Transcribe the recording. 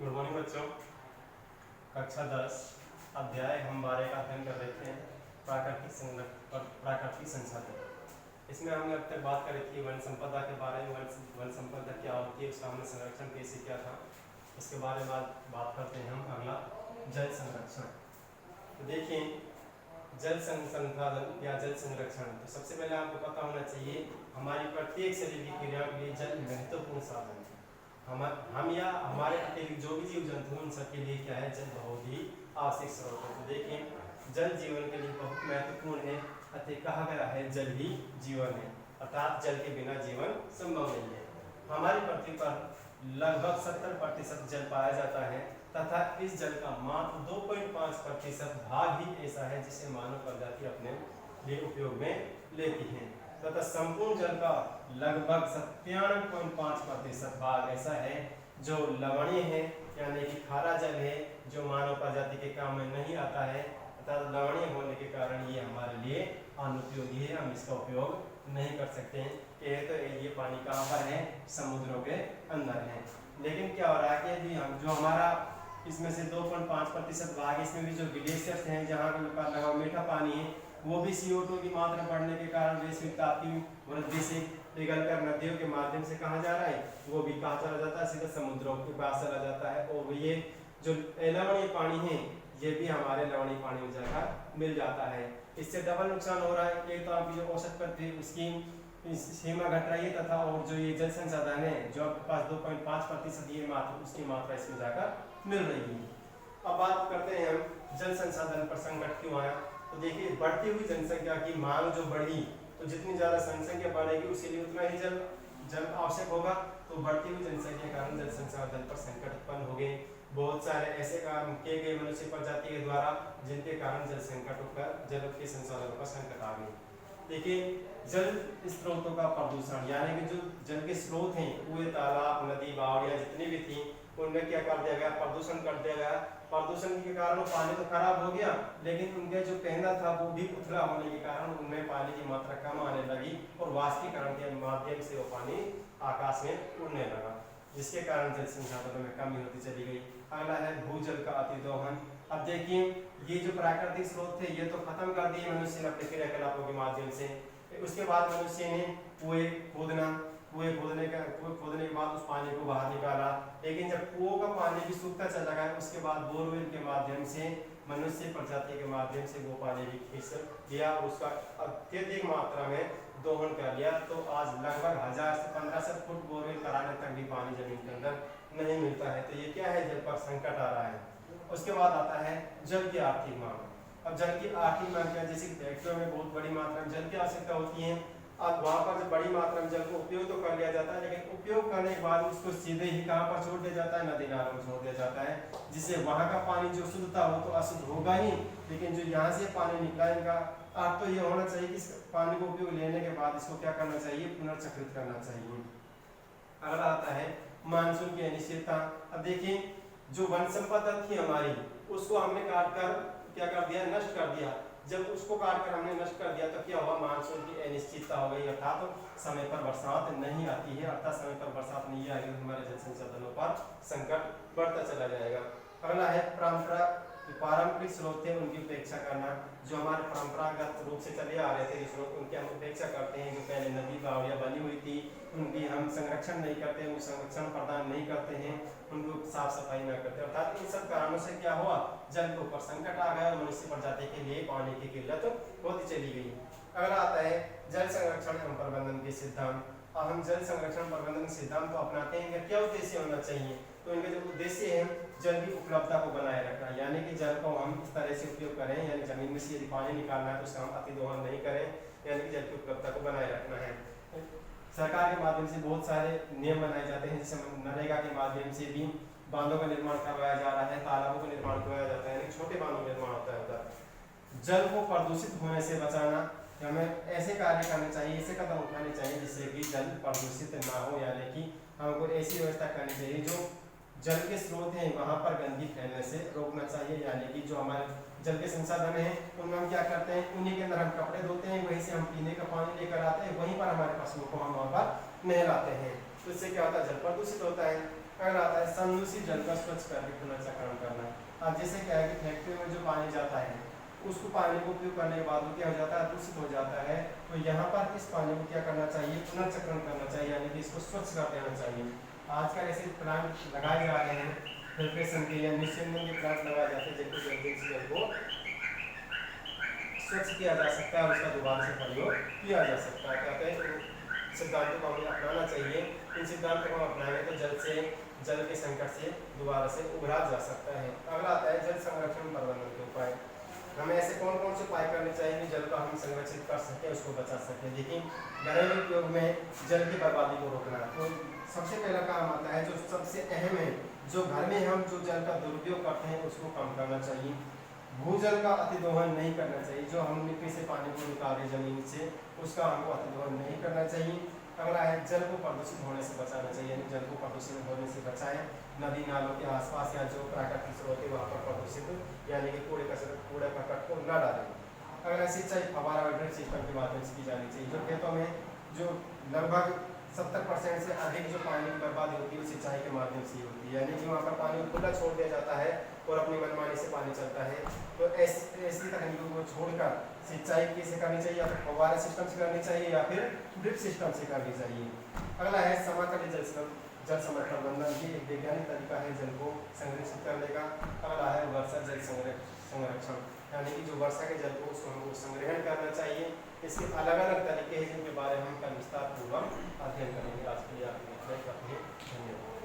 Good morning बच्चों। कक्षा 10 अध्याय हम 12 का अध्ययन कर रहे थे प्राकृतिक संसाधन। इसमें हमने अब तक बात करी थी वन संपदा के बारे में। वन संपदा क्या होती है, उसका हमने संरक्षण कैसे किया था, उसके बारे में बात करते हैं हम। अगला जल संरक्षण। तो देखिए, जल संसाधन या जल संरक्षण, तो सबसे पहले आपको पता होना चाहिए हमारी प्रत्येक शरीर की क्रिया के लिए जल महत्वपूर्ण साधन है। हम या हमारे अतिरिक्त जो भी जीव जंतु उन सबके लिए क्या है, जल बहुत ही आवश्यक स्रोत है। तो देखिए, जल जीवन के लिए बहुत महत्वपूर्ण है। अतः कहा गया है जल ही जीवन है, अर्थात जल के बिना जीवन संभव नहीं है। हमारी पृथ्वी पर लगभग 70% जल पाया जाता है तथा इस जल का मात्र 2.5% भाग ही ऐसा है जिसे मानव प्रजाति अपने लिए उपयोग में लेती है तथा संपूर्ण जल का लगभग 97.5% भाग ऐसा है जो लवणीय है, यानी कि खारा जल है, जो मानव प्रजाति के काम में नहीं आता है तथा लवणीय होने के कारण ये हमारे लिए अनुपयोगी है, हम इसका उपयोग नहीं कर सकते हैं। तो ये पानी कहाँ पर है, समुद्रों के अंदर है। लेकिन क्या हो रहा है कि हम जो हमारा इसमें से 2.5% भाग, इसमें भी जो ग्लेशियर्स हैं जहाँ का मीठा पानी है, वो भी CO2 की मात्रा बढ़ने के कारण वैश्विक तापीय वृद्धि से पिघल कर नदियों के माध्यम से कहाँ जा रहा है, वो भी कहाँ चला जाता है, सीधा समुद्रों के पास चला जाता है। और ये जो लवणीय पानी है ये भी हमारे लवणीय पानी में जाकर मिल जाता है। इससे डबल नुकसान हो रहा है। एक तो आपकी जो औसत पृथ्वी उसकी सीमा घट रही है तथा और जो ये जल संसाधन है जो आपके पास 2.5% ये मात्रा, उसकी मात्रा इसमें जाकर मिल रही है। अब बात करते हैं हम जल संसाधन पर संकट क्यों आया। तो देखिए, बढ़ती हुई जनसंख्या की मांग जो बढ़ी, तो जितनी ज्यादा जनसंख्या बढ़ेगी उसके लिए उतना ही जल आवश्यक होगा। तो बढ़ती हुई जनसंख्या के कारण जल संसाधन पर संकट उत्पन्न हो गए। बहुत सारे ऐसे काम किए गए मनुष्य प्रजाति के द्वारा जिनके कारण जल संकट होकर जल के संसाधनों पर संकट आ गई। देखिए, जल स्रोतों का प्रदूषण, यानी कि जो जल के स्रोत हैं, कुएं, तालाब, नदी, बावड़ियां जितनी भी थी, उनमें क्या कर दिया गया, प्रदूषण कर दिया गया। प्रदूषण के कारण पानी तो खराब हो गया, लेकिन उनके जो कहना था वो भी उथला होने के कारण उनमें पानी की मात्रा कम आने लगी और वाष्पीकरण के माध्यम से वो पानी आकाश में उड़ने लगा, जिसके कारण जल संसाधनों में कमी होती चली गई। अगला है भूजल का अतिदोहन। अब देखिए, ये जो प्राकृतिक स्रोत थे ये तो खत्म कर दिए मनुष्य ने अपने क्रियाकलापों के माध्यम से। उसके बाद मनुष्य ने कुएं खोदने के बाद उस पानी को बाहर निकाला। लेकिन जब कुओं का पानी भी सूखता चला गया, उसके बाद बोरवेल के माध्यम से मनुष्य प्रजाति के माध्यम से वो पानी भी खींच लिया और उसका अत्यधिक मात्रा में दोहन कर लिया। तो आज लगभग 1000 से 1500 फुट बोरवेल कराने तक भी पानी जमीन के अंदर नहीं मिलता है। तो ये क्या है, जल पर संकट आ रहा है। उसके बाद आता है जल की आर्थिक मांग। अब जल की आर्थिक मांग क्या, जैसे फैक्ट्रियों में बहुत बड़ी मात्रा में जल की आवश्यकता होती है। अब वहाँ पर बड़ी मात्रा में जल को उपयोग तो कर लिया जाता है, लेकिन उपयोग करने के बाद उसको सीधे ही कहाँ पर छोड़ दिया जाता है, नदी नालों में छोड़ दिया जाता है, जिससे वहाँ का पानी जो शुद्ध था वो तो अशुद्ध होगा ही। लेकिन जो यहाँ से पानी निकला, इनका अर्थ तो ये होना चाहिए कि इस पानी को उपयोग लेने के बाद इसको क्या करना चाहिए, पुनर्चक्रित करना चाहिए। अगला आता है मानसून की अनिश्चितता। अब देखिए, जो वन संपदा थी हमारी, उसको हमने काट कर क्या कर दिया, नष्ट कर दिया। जब उसको काटकर हमने नष्ट कर दिया तो क्या हुआ, मानसून की अनिश्चितता हो गई, अर्थात तो समय पर बरसात नहीं आती है। अर्थात समय पर बरसात नहीं आएगी, हमारे जल संसाधनों पर संकट बढ़ता चला जाएगा। अगला है पारंपरिक स्रोत थे उनकी उपेक्षा करना। जो हमारे परंपरागत रूप से चले आ रहे थे स्रोत, उनकी हम उपेक्षा करते हैं। जो पहले नदी बावड़ियां बनी हुई थी उनकी हम संरक्षण नहीं करते, उनको संरक्षण प्रदान नहीं करते हैं, उनको साफ सफाई न करते। अर्थात इन सब कारणों से क्या हुआ, जल के ऊपर संकट आ गया और मनुष्य प्रजाति के लिए पानी की किल्लत होती चली गई। अगला आता है जल संरक्षण एवं प्रबंधन के सिद्धांत। अब हम जल संरक्षण प्रबंधन सिद्धांत को अपनाते हैं। क्या उद्देश्य होना चाहिए, तो इनके जो उद्देश्य है, जल की उपलब्धता को बनाए रखना, यानी कि जल को हम इस तरह से उपयोग करें, यानी जमीन में से यदि पानी निकालना है तो उसका हम अतिदोहन नहीं करें, यानी कि जल की उपलब्धता को बनाए रखना है। सरकार के माध्यम से बहुत सारे नियम बनाए जाते हैं, जैसे नरेगा के माध्यम से भी बांधों का निर्माण करवाया जा रहा है, तालाबों का निर्माण करवाया जाता है, यानी छोटे बांधों का निर्माण होता है। जल को प्रदूषित होने से बचाना, हमें ऐसे कार्य करने चाहिए, ऐसे कदम उठाने चाहिए जिससे कि जल प्रदूषित ना हो, यानी कि हमको ऐसी व्यवस्था करनी चाहिए जो जल के स्रोत हैं वहाँ पर गंदगी फैलने से रोकना चाहिए। यानी कि जो हमारे जल के संसाधन हैं उनमें हम क्या करते हैं, उन्हीं के अंदर हम कपड़े धोते हैं, वहीं से हम पीने का पानी लेकर आते हैं, वहीं पर हमारे पशुओं को हम वहाँ पर नहलाते हैं। तो इससे क्या होता है, जल प्रदूषित होता है। अगर आता है संदूषित जल का स्वच्छ करके पुनर्चक्रण करना। अब जैसे क्या है कि फैक्ट्री में जो पानी जाता है उसको पानी को उपयोग करने के बाद वो क्या हो जाता है, दूषित हो जाता है। तो यहाँ पर इस पानी को क्या करना चाहिए, पुनर्चक्रण करना चाहिए, यानी कि इसको स्वच्छ कर देना चाहिए। आजकल ऐसे प्लांट लगाए जा रहे हैं फिल्ट्रेशन के या निस्यंदन के प्लांट लगाए जाते हैं जिनको जल को स्वच्छ किया जा सकता है और उसका दोबारा से प्रयोग किया जा सकता है। कहते हैं सिद्धांतों को हमें अपनाना चाहिए। इन सिद्धांतों को हम अपनाएंगे तो जल के संकट से दोबारा से उभरा जा सकता है। अगला आता है जल संरक्षण प्रबंधन के उपाय। हमें ऐसे कौन कौन से उपाय करने चाहिए कि जल का हम संरक्षित कर सकें, उसको बचा सकें। लेकिन घरेलू उपयोग में जल की बर्बादी को रोकना, तो सबसे पहला काम आता है जो सबसे अहम है, जो घर में हम जो जल का दुरुपयोग करते हैं उसको कम करना चाहिए। भूजल का अतिदोहन नहीं करना चाहिए, जो हम मिट्टी से पानी को निकाल रहे जमीन से उसका हमको अतिदोहन नहीं करना चाहिए। अगला है जल को प्रदूषित होने से बचाना चाहिए, यानी जल को प्रदूषित होने से बचाएं। नदी नालों के आसपास या जो प्राकृतिक स्रोत है वहाँ पर प्रदूषित यानी कि कूड़े करकट को न डालें। अगला सिंचाई फव्वारा और ड्रिप सिस्टम के माध्यम से की जानी चाहिए। जो खेतों में जो लगभग 70% से अधिक जो पानी की बर्बादी होती है वो सिंचाई के माध्यम से ही होती है, यानी कि वहाँ पर पानी खुला छोड़ दिया जाता है और अपनी मनमानी से पानी चलता है। तो ऐसी तकनीकों को छोड़कर सिंचाई कैसे करनी चाहिए, या तो फव्वारा सिस्टम से करनी चाहिए या फिर ड्रिप सिस्टम से करनी चाहिए। अगला है समाकलित जल संरक्षण प्रबंधन, ये एक वैज्ञानिक तरीका है जल को संरक्षित करने का। अगला है वर्षा जल संरक्षण, यानी कि जो वर्षा के जल को उसको हमको संग्रहण करना चाहिए। इसके अलग अलग तरीके हैं जिनके बारे में हम कल विस्तार पूर्वक अध्ययन करेंगे। आज के लिए आप धन्यवाद।